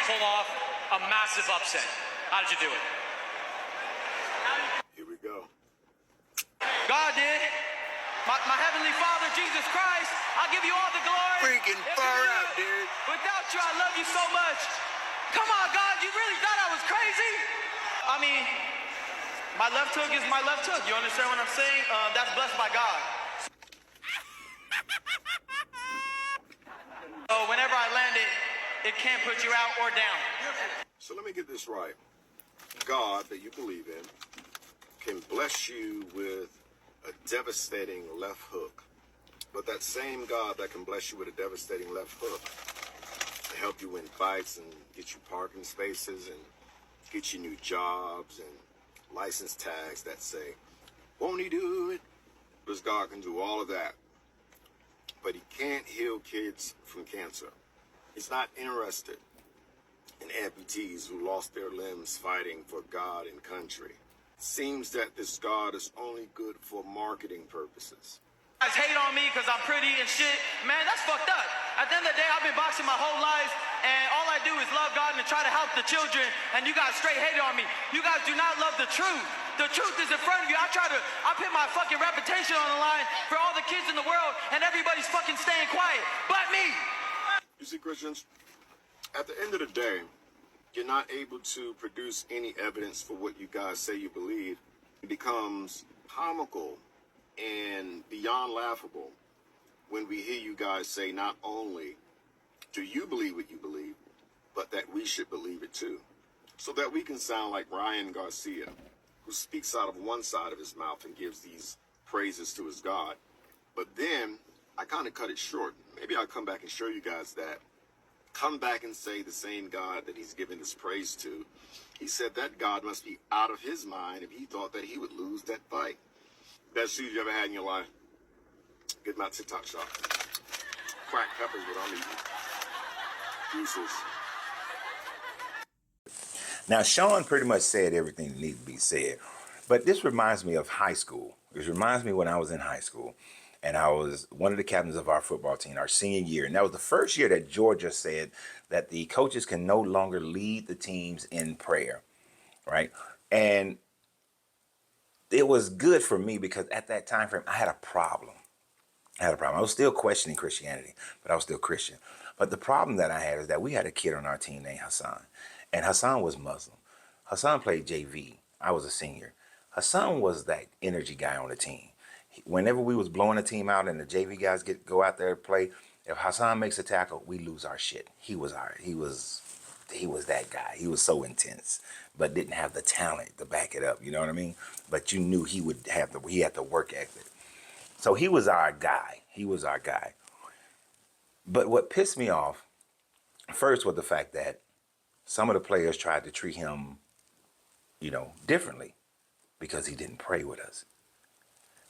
pull off a massive upset? How did you do it? Here we go. God did. My heavenly Father, Jesus Christ, I'll give you all the glory. Freaking far out, dude. Without you, I love you so much. Come on, God, you really thought I was crazy? I mean, my left hook is my left hook. You understand what I'm saying? That's blessed by God. So whenever I land it, it can't put you out or down. So let me get this right. God that you believe in can bless you with a devastating left hook. But that same God that can bless you with a devastating left hook to help you win fights and get you parking spaces and get you new jobs and license tags that say, won't he do it? Because God can do all of that. But he can't heal kids from cancer. He's not interested in amputees who lost their limbs fighting for God and country. Seems that this God is only good for marketing purposes. You guys hate on me because I'm pretty and shit. Man, that's fucked up. At the end of the day, I've been boxing my whole life, and all I do is love God and try to help the children, and you guys straight hate on me. You guys do not love the truth. The truth is in front of you. I put my fucking reputation on the line for all the kids in the world, and everybody's fucking staying quiet, but me. You see, Christians, at the end of the day, you're not able to produce any evidence for what you guys say you believe. It becomes comical and beyond laughable when we hear you guys say not only do you believe what you believe, but that we should believe it too. So that we can sound like Ryan Garcia, who speaks out of one side of his mouth and gives these praises to his God. But then I kind of cut it short. Maybe I'll come back and show you guys that. Come back and say the same God that he's given this praise to. He said that God must be out of his mind if he thought that he would lose that fight. Best shoes you ever had in your life. Get my TikTok shop. Crack peppers what I'm eating. Pieces. Now, Sean pretty much said everything that needs to be said. But this reminds me of high school. This reminds me when I was in high school. And I was one of the captains of our football team, our senior year. And that was the first year that Georgia said that the coaches can no longer lead the teams in prayer, right? And it was good for me because at that time frame, I had a problem. I was still questioning Christianity, but I was still Christian. But the problem that I had is that we had a kid on our team named Hassan. And Hassan was Muslim. Hassan played JV. I was a senior. Hassan was that energy guy on the team. Whenever we was blowing the team out and the JV guys go out there to play, if Hassan makes a tackle, we lose our shit. He was that guy. He was so intense, but didn't have the talent to back it up. You know what I mean? But you knew he had the work ethic. So he was our guy. But what pissed me off first was the fact that some of the players tried to treat him, differently because he didn't pray with us.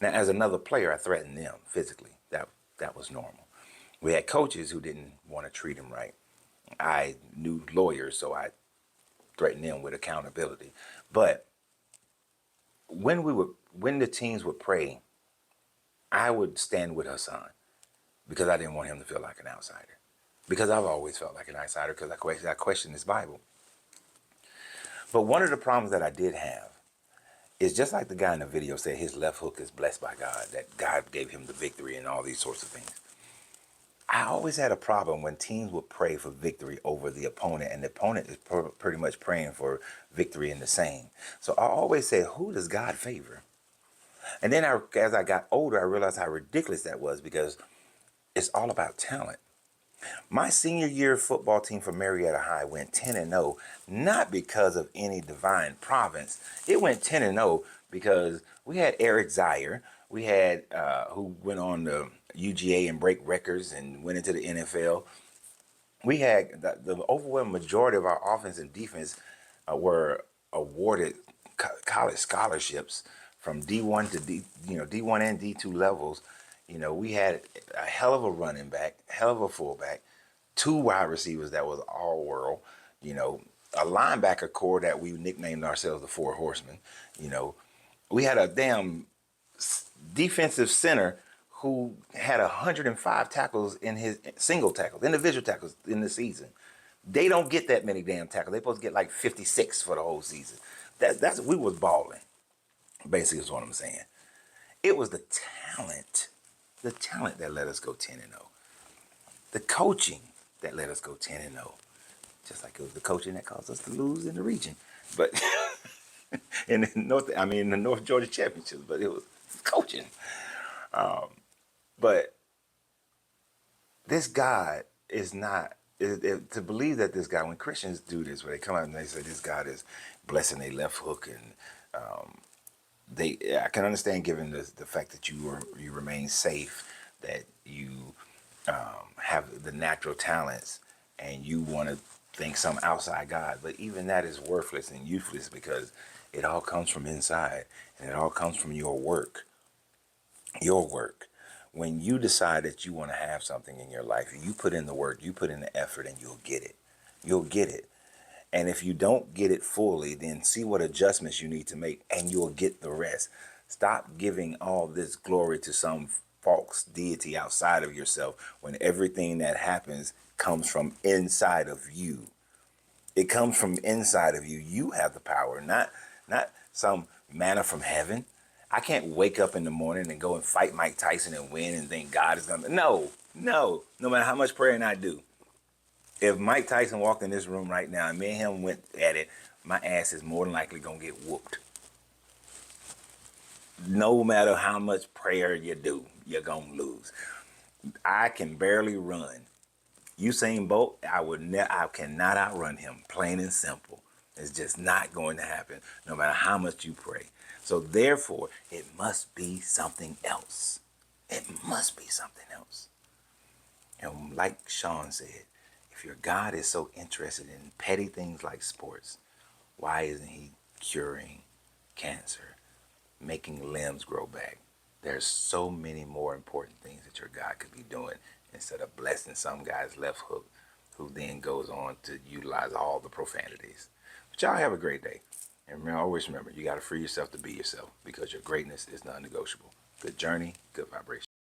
Now, as another player, I threatened them physically. That was normal. We had coaches who didn't want to treat him right. I knew lawyers, so I threatened them with accountability. But when the teams would pray, I would stand with Hassan because I didn't want him to feel like an outsider. Because I've always felt like an outsider because I questioned this Bible. But one of the problems that I did have is just like the guy in the video said, his left hook is blessed by God, that God gave him the victory and all these sorts of things. I always had a problem when teams would pray for victory over the opponent, and the opponent is pretty much praying for victory in the same. So I always said, who does God favor? And then as I got older, I realized how ridiculous that was because it's all about talent. My senior year football team for Marietta High went 10-0, not because of any divine providence. It went 10-0 because we had Eric Zier, we had who went on the UGA and break records and went into the NFL. We had the overwhelming majority of our offense and defense were awarded college scholarships from D1 to D1 and D2 levels. We had a hell of a running back, hell of a fullback, 2 wide receivers that was all world, a linebacker core that we nicknamed ourselves the Four Horsemen. We had a damn defensive center who had 105 tackles in his individual tackles in the season. They don't get that many damn tackles. They're supposed to get like 56 for the whole season. That's we was balling. Basically, is what I'm saying. It was the talent that let us go 10-0. The coaching that let us go 10-0. Just like it was the coaching that caused us to lose in the region. But in the North Georgia Championships, but it was coaching. But this God is not, to believe that this God, when Christians do this, where they come out and they say this God is blessing their left hook, and I can understand, given the fact that you remain safe, that you have the natural talents, and you want to think some outside God, but even that is worthless and useless, because it all comes from inside, and it all comes from your work. Your work. When you decide that you want to have something in your life, you put in the work, you put in the effort, and you'll get it. You'll get it. And if you don't get it fully, then see what adjustments you need to make, and you'll get the rest. Stop giving all this glory to some false deity outside of yourself, when everything that happens comes from inside of you. It comes from inside of you. You have the power, not some manna from heaven. I can't wake up in the morning and go and fight Mike Tyson and win and think God is gonna. No matter how much praying I do. If Mike Tyson walked in this room right now and me and him went at it, my ass is more than likely gonna get whooped. No matter how much prayer you do, you're gonna lose. I can barely run. Usain Bolt, I cannot outrun him, plain and simple. It's just not going to happen, no matter how much you pray. So therefore, it must be something else. It must be something else. And like Sean said, if your God is so interested in petty things like sports, why isn't he curing cancer, making limbs grow back? There's so many more important things that your God could be doing, instead of blessing some guy's left hook, who then goes on to utilize all the profanities. But y'all have a great day. And always remember, you got to free yourself to be yourself, because your greatness is non-negotiable. Good journey, good vibration.